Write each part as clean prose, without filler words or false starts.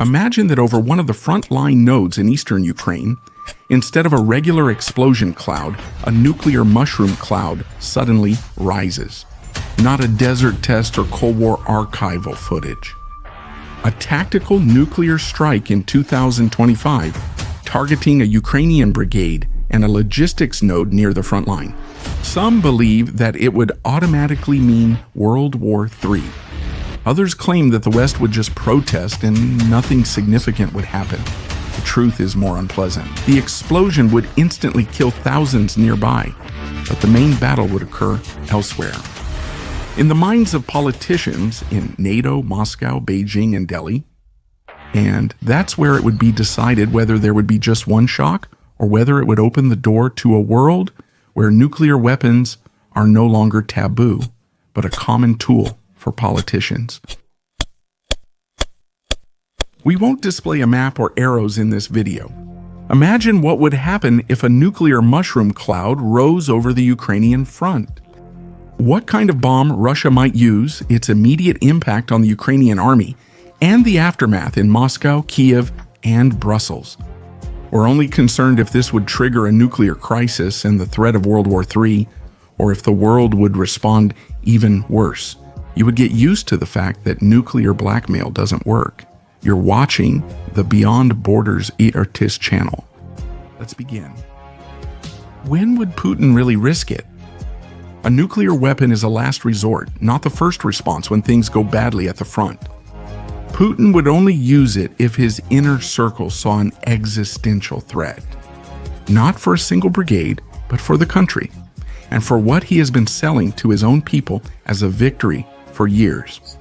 Imagine that over one of the front-line nodes in eastern Ukraine, instead of a regular explosion cloud, a nuclear mushroom cloud suddenly rises. Not a desert test or Cold War archival footage. A tactical nuclear strike in 2025, targeting a Ukrainian brigade and a logistics node near the front line. Some believe that it would automatically mean World War III. Others claim that the West would just protest and nothing significant would happen. The truth is more unpleasant. The explosion would instantly kill thousands nearby, but the main battle would occur elsewhere. In the minds of politicians in NATO, Moscow, Beijing, and Delhi, and that's where it would be decided whether there would be just one shock or whether it would open the door to a world where nuclear weapons are no longer taboo, but a common tool for politicians. We won't display a map or arrows in this video. Imagine what would happen if a nuclear mushroom cloud rose over the Ukrainian front. What kind of bomb Russia might use, its immediate impact on the Ukrainian army, and the aftermath in Moscow, Kyiv, and Brussels. We're only concerned if this would trigger a nuclear crisis and the threat of World War III, or if the world would respond even worse. You would get used to the fact that nuclear blackmail doesn't work. You're watching the Beyond Borders ERTIS channel. Let's begin. When would Putin really risk it? A nuclear weapon is a last resort, not the first response when things go badly at the front. Putin would only use it if his inner circle saw an existential threat. Not for a single brigade, but for the country, and for what he has been selling to his own people as a victory for years.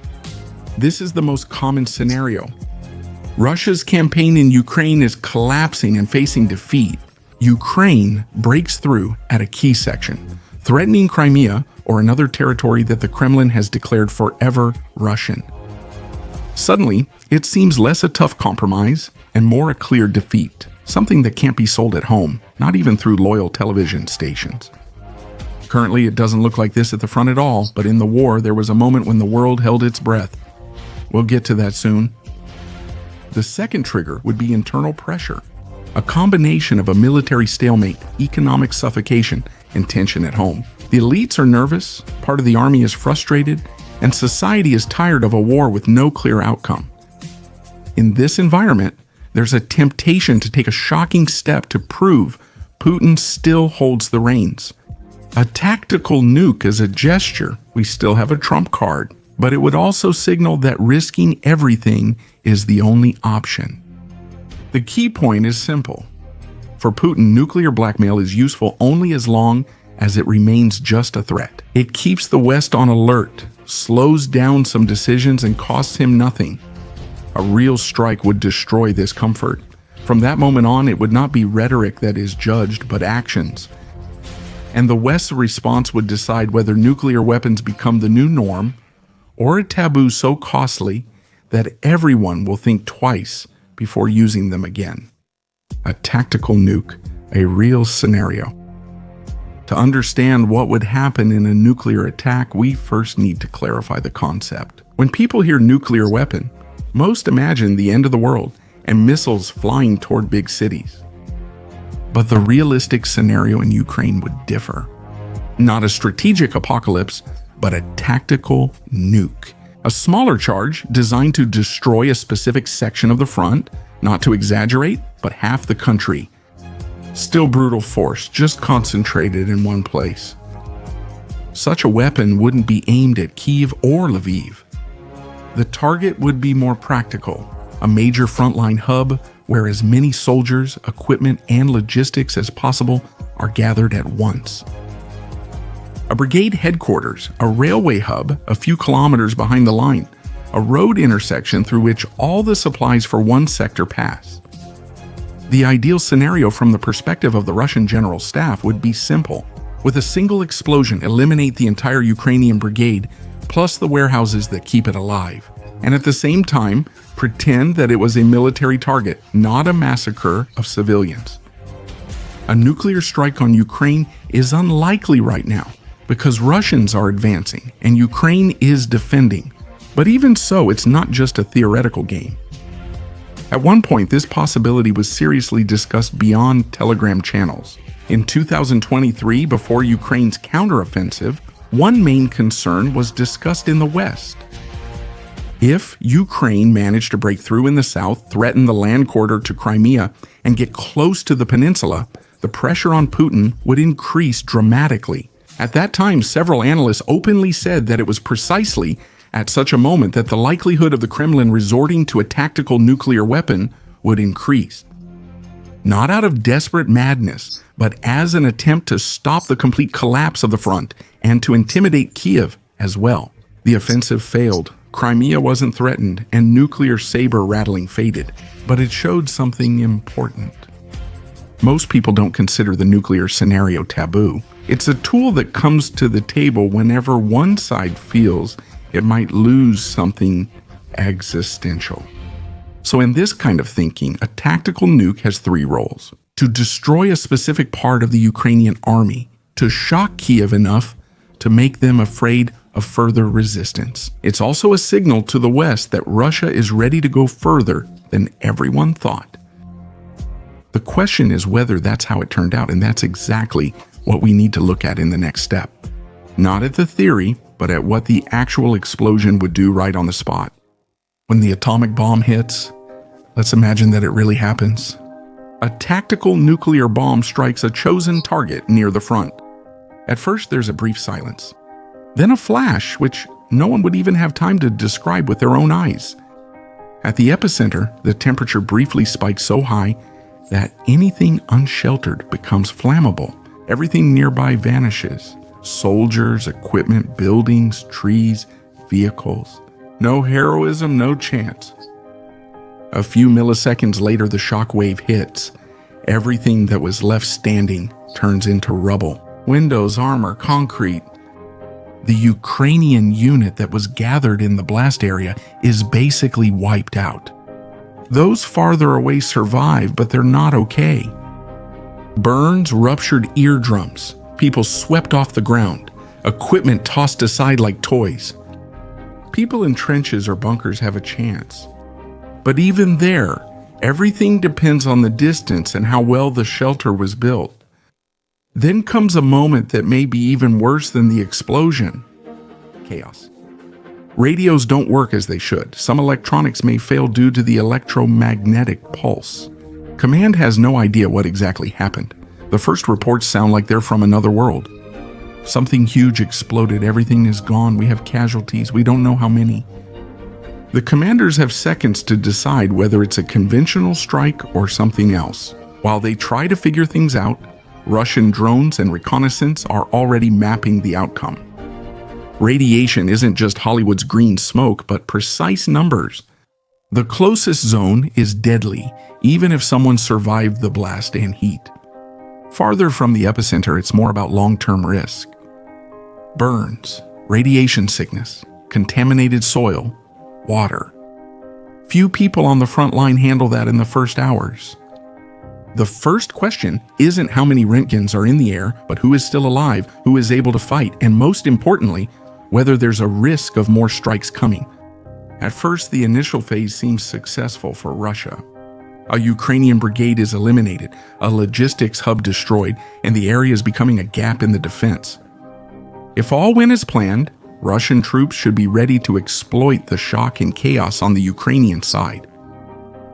This is the most common scenario. Russia's campaign in Ukraine is collapsing and facing defeat. Ukraine breaks through at a key section, threatening Crimea or another territory that the Kremlin has declared forever Russian. Suddenly, it seems less a tough compromise and more a clear defeat, something that can't be sold at home, not even through loyal television stations. Currently, it doesn't look like this at the front at all, but in the war, there was a moment when the world held its breath. We'll get to that soon. The second trigger would be internal pressure, a combination of a military stalemate, economic suffocation, and tension at home. The elites are nervous, part of the army is frustrated, and society is tired of a war with no clear outcome. In this environment, there's a temptation to take a shocking step to prove Putin still holds the reins. A tactical nuke is a gesture. We still have a trump card, but it would also signal that risking everything is the only option. The key point is simple. For Putin, nuclear blackmail is useful only as long as it remains just a threat. It keeps the West on alert, slows down some decisions, and costs him nothing. A real strike would destroy this comfort. From that moment on, it would not be rhetoric that is judged, but actions. And the West's response would decide whether nuclear weapons become the new norm or a taboo so costly that everyone will think twice before using them again. A tactical nuke, a real scenario. To understand what would happen in a nuclear attack, we first need to clarify the concept. When people hear nuclear weapon, most imagine the end of the world and missiles flying toward big cities. But the realistic scenario in Ukraine would differ. Not a strategic apocalypse, but a tactical nuke. A smaller charge designed to destroy a specific section of the front, not to exaggerate, but half the country. Still brutal force, just concentrated in one place. Such a weapon wouldn't be aimed at Kyiv or Lviv. The target would be more practical, a major frontline hub where as many soldiers, equipment, and logistics as possible are gathered at once. A brigade headquarters, a railway hub a few kilometers behind the line, a road intersection through which all the supplies for one sector pass. The ideal scenario from the perspective of the Russian general staff would be simple. With a single explosion, eliminate the entire Ukrainian brigade, plus the warehouses that keep it alive. And at the same time, pretend that it was a military target, not a massacre of civilians. A nuclear strike on Ukraine is unlikely right now because Russians are advancing and Ukraine is defending. But even so, it's not just a theoretical game. At one point, this possibility was seriously discussed beyond Telegram channels. In 2023, before Ukraine's counteroffensive, one main concern was discussed in the West. If Ukraine managed to break through in the south, threaten the land corridor to Crimea, and get close to the peninsula, the pressure on Putin would increase dramatically. At that time, several analysts openly said that it was precisely at such a moment that the likelihood of the Kremlin resorting to a tactical nuclear weapon would increase. Not out of desperate madness, but as an attempt to stop the complete collapse of the front and to intimidate Kyiv as well. The offensive failed. Crimea wasn't threatened, and nuclear saber rattling faded. But it showed something important. Most people don't consider the nuclear scenario taboo. It's a tool that comes to the table whenever one side feels it might lose something existential. So in this kind of thinking, a tactical nuke has three roles: to destroy a specific part of the Ukrainian army, to shock Kyiv enough to make them afraid of further resistance. It's also a signal to the West that Russia is ready to go further than everyone thought. The question is whether that's how it turned out, and that's exactly what we need to look at in the next step. Not at the theory, but at what the actual explosion would do right on the spot. When the atomic bomb hits, let's imagine that it really happens. A tactical nuclear bomb strikes a chosen target near the front. At first, there's a brief silence. Then a flash, which no one would even have time to describe with their own eyes. At the epicenter, the temperature briefly spikes so high that anything unsheltered becomes flammable. Everything nearby vanishes. Soldiers, equipment, buildings, trees, vehicles. No heroism, no chance. A few milliseconds later, the shock wave hits. Everything that was left standing turns into rubble. Windows, armor, concrete. The Ukrainian unit that was gathered in the blast area is basically wiped out. Those farther away survive, but they're not okay. Burns, ruptured eardrums, people swept off the ground, equipment tossed aside like toys. People in trenches or bunkers have a chance. But even there, everything depends on the distance and how well the shelter was built. Then comes a moment that may be even worse than the explosion. Chaos. Radios don't work as they should. Some electronics may fail due to the electromagnetic pulse. Command has no idea what exactly happened. The first reports sound like they're from another world. Something huge exploded. Everything is gone. We have casualties. We don't know how many. The commanders have seconds to decide whether it's a conventional strike or something else. While they try to figure things out, Russian drones and reconnaissance are already mapping the outcome. Radiation isn't just Hollywood's green smoke, but precise numbers. The closest zone is deadly, even if someone survived the blast and heat. Farther from the epicenter, it's more about long-term risk. Burns, radiation sickness, contaminated soil, water. Few people on the front line handle that in the first hours. The first question isn't how many Roentgens are in the air, but who is still alive, who is able to fight, and most importantly, whether there's a risk of more strikes coming. At first, the initial phase seems successful for Russia. A Ukrainian brigade is eliminated, a logistics hub destroyed, and the area is becoming a gap in the defense. If all went as planned, Russian troops should be ready to exploit the shock and chaos on the Ukrainian side.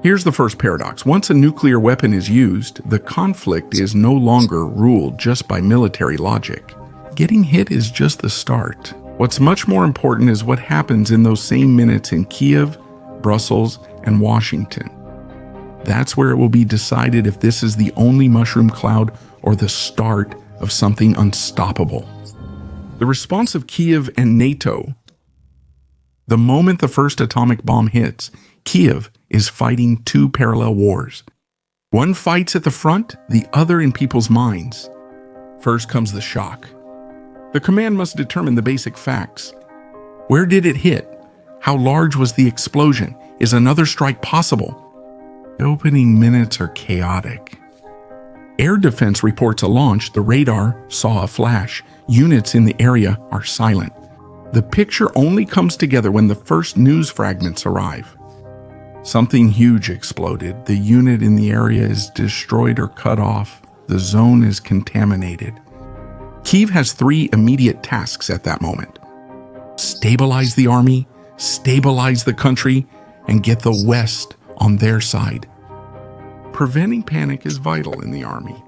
Here's the first paradox. Once a nuclear weapon is used, the conflict is no longer ruled just by military logic. Getting hit is just the start. What's much more important is what happens in those same minutes in Kyiv, Brussels, and Washington. That's where it will be decided if this is the only mushroom cloud or the start of something unstoppable. The response of Kyiv and NATO. The moment the first atomic bomb hits, Kyiv is fighting two parallel wars. One fights at the front, the other in people's minds. First comes the shock. The command must determine the basic facts. Where did it hit? How large was the explosion? Is another strike possible? The opening minutes are chaotic. Air defense reports a launch. The radar saw a flash. Units in the area are silent. The picture only comes together when the first news fragments arrive. Something huge exploded. The unit in the area is destroyed or cut off. The zone is contaminated. Kyiv has 3 immediate tasks at that moment. Stabilize the army, stabilize the country, and get the West on their side. Preventing panic is vital in the army.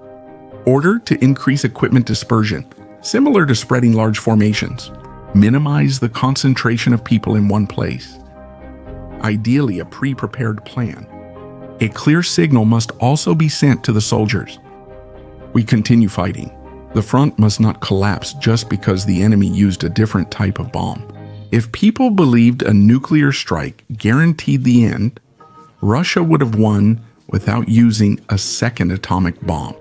Order to increase equipment dispersion, similar to spreading large formations. Minimize the concentration of people in one place. Ideally, a pre-prepared plan. A clear signal must also be sent to the soldiers. We continue fighting. The front must not collapse just because the enemy used a different type of bomb. If people believed a nuclear strike guaranteed the end, Russia would have won without using a second atomic bomb.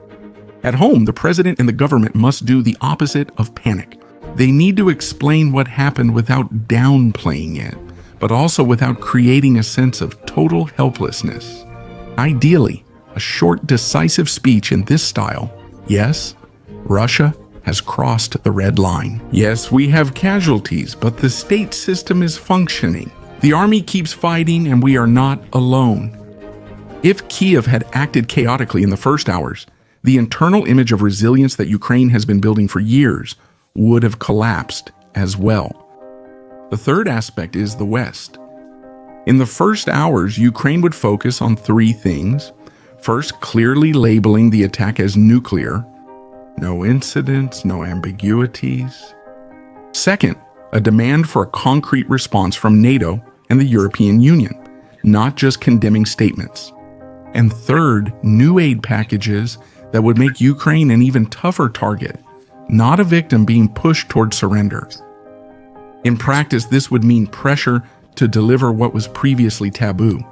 At home, the president and the government must do the opposite of panic. They need to explain what happened without downplaying it, but also without creating a sense of total helplessness. Ideally, a short, decisive speech in this style. Yes, Russia has crossed the red line. Yes, we have casualties, but the state system is functioning. The army keeps fighting and we are not alone. If Kyiv had acted chaotically in the first hours, the internal image of resilience that Ukraine has been building for years would have collapsed as well. The third aspect is the West. In the first hours, Ukraine would focus on 3 things. First, clearly labeling the attack as nuclear. No incidents, no ambiguities. Second, a demand for a concrete response from NATO and the European Union, not just condemning statements. And third, new aid packages that would make Ukraine an even tougher target, not a victim being pushed toward surrender. In practice, this would mean pressure to deliver what was previously taboo.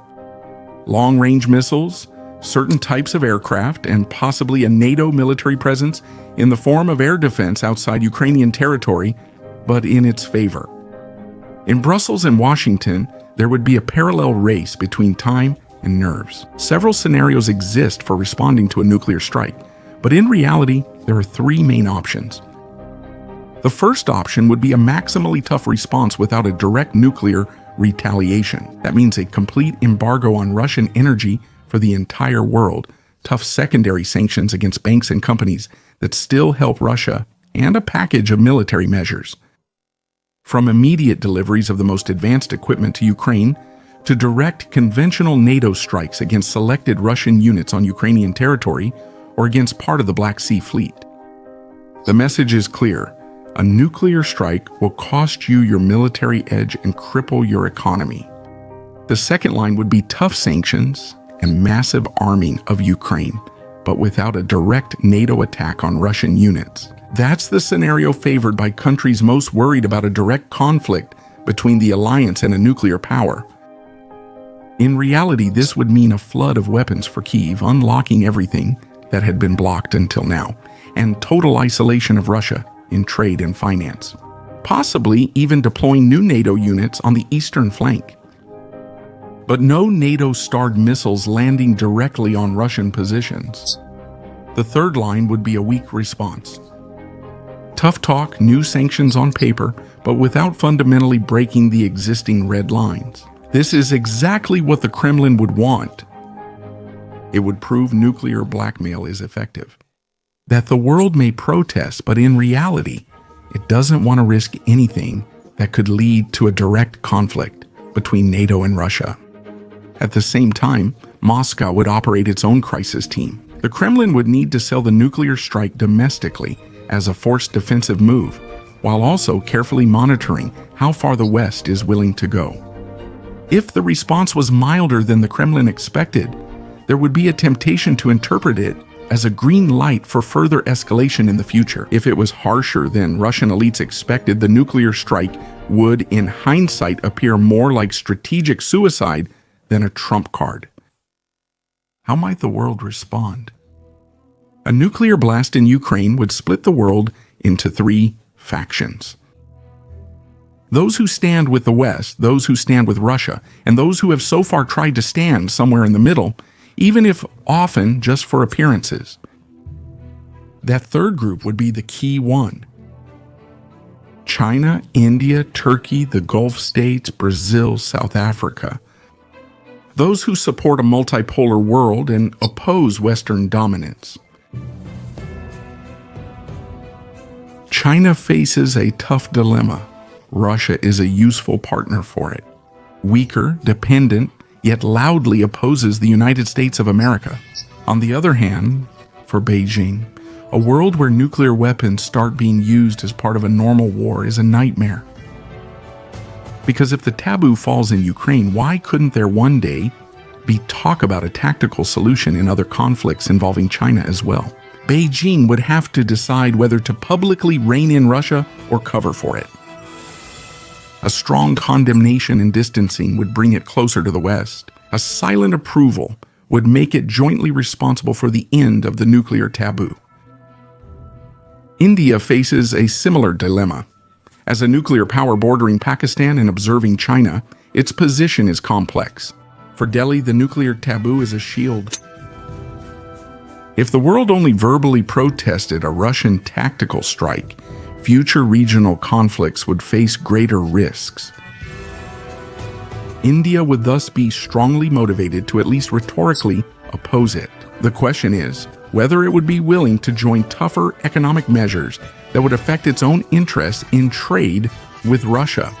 Long-range missiles, certain types of aircraft, and possibly a NATO military presence in the form of air defense outside Ukrainian territory, but in its favor. In Brussels and Washington, there would be a parallel race between time and nerves. Several scenarios exist for responding to a nuclear strike, but in reality, there are 3 main options. The first option would be a maximally tough response without a direct nuclear retaliation. That means a complete embargo on Russian energy for the entire world, tough secondary sanctions against banks and companies that still help Russia, and a package of military measures. From immediate deliveries of the most advanced equipment to Ukraine, to direct conventional NATO strikes against selected Russian units on Ukrainian territory or against part of the Black Sea Fleet. The message is clear. A nuclear strike will cost you your military edge and cripple your economy. The second line would be tough sanctions and massive arming of Ukraine, but without a direct NATO attack on Russian units. That's the scenario favored by countries most worried about a direct conflict between the alliance and a nuclear power. In reality, this would mean a flood of weapons for Kyiv, unlocking everything that had been blocked until now, and total isolation of Russia in trade and finance, possibly even deploying new NATO units on the eastern flank. But no NATO-starred missiles landing directly on Russian positions. The third line would be a weak response. Tough talk, new sanctions on paper, but without fundamentally breaking the existing red lines. This is exactly what the Kremlin would want. It would prove nuclear blackmail is effective. That the world may protest, but in reality, it doesn't want to risk anything that could lead to a direct conflict between NATO and Russia. At the same time, Moscow would operate its own crisis team. The Kremlin would need to sell the nuclear strike domestically as a forced defensive move, while also carefully monitoring how far the West is willing to go. If the response was milder than the Kremlin expected, there would be a temptation to interpret it as a green light for further escalation in the future. If it was harsher than Russian elites expected, the nuclear strike would, in hindsight, appear more like strategic suicide than a trump card. How might the world respond? A nuclear blast in Ukraine would split the world into 3 factions. Those who stand with the West, those who stand with Russia, and those who have so far tried to stand somewhere in the middle, even if often just for appearances. That third group would be the key one. China, India, Turkey, the Gulf states, Brazil, South Africa. those who support a multipolar world and oppose Western dominance. China faces a tough dilemma. Russia is a useful partner for it. Weaker, dependent, yet loudly opposes the United States of America. On the other hand, for Beijing, a world where nuclear weapons start being used as part of a normal war is a nightmare. Because if the taboo falls in Ukraine, why couldn't there one day be talk about a tactical solution in other conflicts involving China as well? Beijing would have to decide whether to publicly rein in Russia or cover for it. A strong condemnation and distancing would bring it closer to the West. A silent approval would make it jointly responsible for the end of the nuclear taboo. India faces a similar dilemma. As a nuclear power bordering Pakistan and observing China, its position is complex. For Delhi, the nuclear taboo is a shield. If the world only verbally protested a Russian tactical strike, future regional conflicts would face greater risks. India would thus be strongly motivated to at least rhetorically oppose it. The question is whether it would be willing to join tougher economic measures that would affect its own interests in trade with Russia.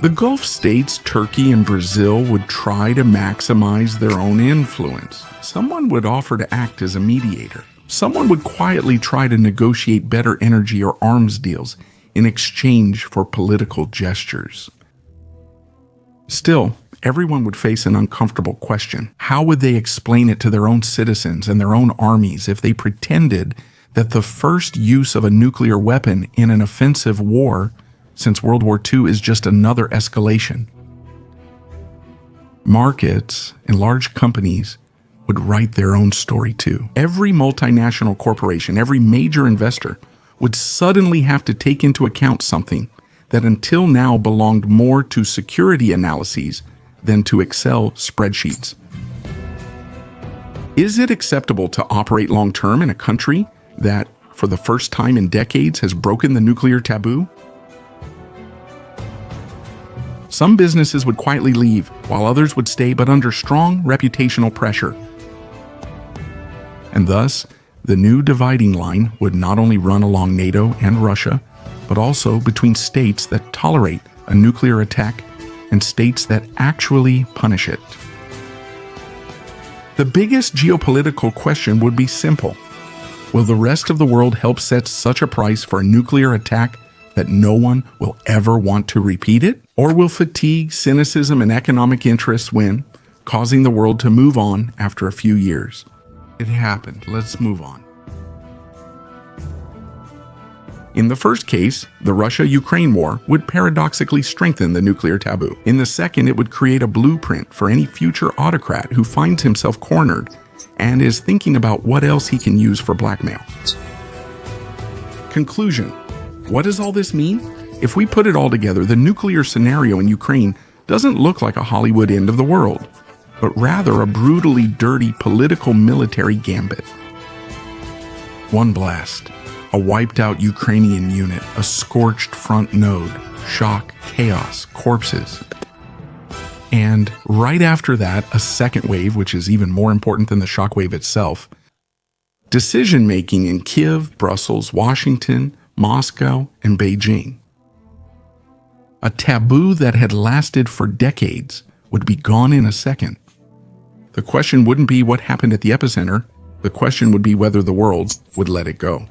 The Gulf states, Turkey and Brazil, would try to maximize their own influence. Someone would offer to act as a mediator. Someone would quietly try to negotiate better energy or arms deals in exchange for political gestures. Still, everyone would face an uncomfortable question. How would they explain it to their own citizens and their own armies if they pretended that the first use of a nuclear weapon in an offensive war since World War II is just another escalation? Markets and large companies would write their own story too. Every multinational corporation, every major investor would suddenly have to take into account something that until now belonged more to security analyses than to Excel spreadsheets. Is it acceptable to operate long-term in a country that, for the first time in decades, has broken the nuclear taboo? Some businesses would quietly leave, while others would stay but under strong reputational pressure. And thus, the new dividing line would not only run along NATO and Russia, but also between states that tolerate a nuclear attack and states that actually punish it. The biggest geopolitical question would be simple. Will the rest of the world help set such a price for a nuclear attack that no one will ever want to repeat it? Or will fatigue, cynicism, and economic interests win, causing the world to move on after a few years? It happened. Let's move on. In the first case, the Russia-Ukraine war would paradoxically strengthen the nuclear taboo. In the second, it would create a blueprint for any future autocrat who finds himself cornered and is thinking about what else he can use for blackmail. Conclusion. What does all this mean? If we put it all together, the nuclear scenario in Ukraine doesn't look like a Hollywood end of the world, but rather a brutally dirty political military gambit. One blast. A wiped-out Ukrainian unit, a scorched front node, shock, chaos, corpses. And right after that, a second wave, which is even more important than the shockwave itself. Decision-making in Kyiv, Brussels, Washington, Moscow, and Beijing. A taboo that had lasted for decades would be gone in a second. The question wouldn't be what happened at the epicenter. The question would be whether the world would let it go.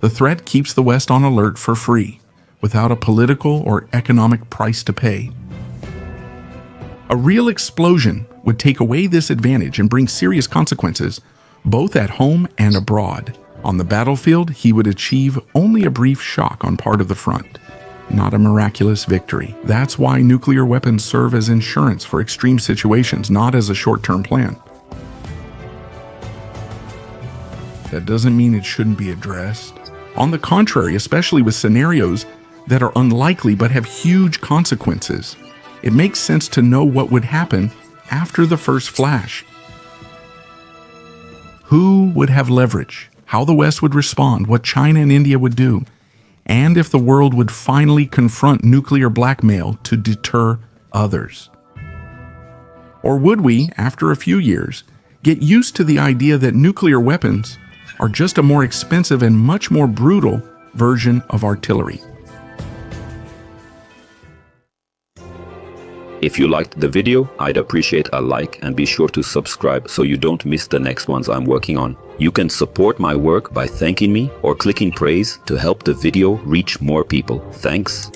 The threat keeps the West on alert for free, without a political or economic price to pay. A real explosion would take away this advantage and bring serious consequences, both at home and abroad. On the battlefield, he would achieve only a brief shock on part of the front, not a miraculous victory. That's why nuclear weapons serve as insurance for extreme situations, not as a short-term plan. That doesn't mean it shouldn't be addressed. On the contrary, especially with scenarios that are unlikely but have huge consequences, it makes sense to know what would happen after the first flash. Who would have leverage? How the West would respond? What China and India would do? And if the world would finally confront nuclear blackmail to deter others? Or would we, after a few years, get used to the idea that nuclear weapons are just a more expensive and much more brutal version of artillery? If you liked the video, I'd appreciate a like and be sure to subscribe so you don't miss the next ones I'm working on. You can support my work by thanking me or clicking praise to help the video reach more people. Thanks.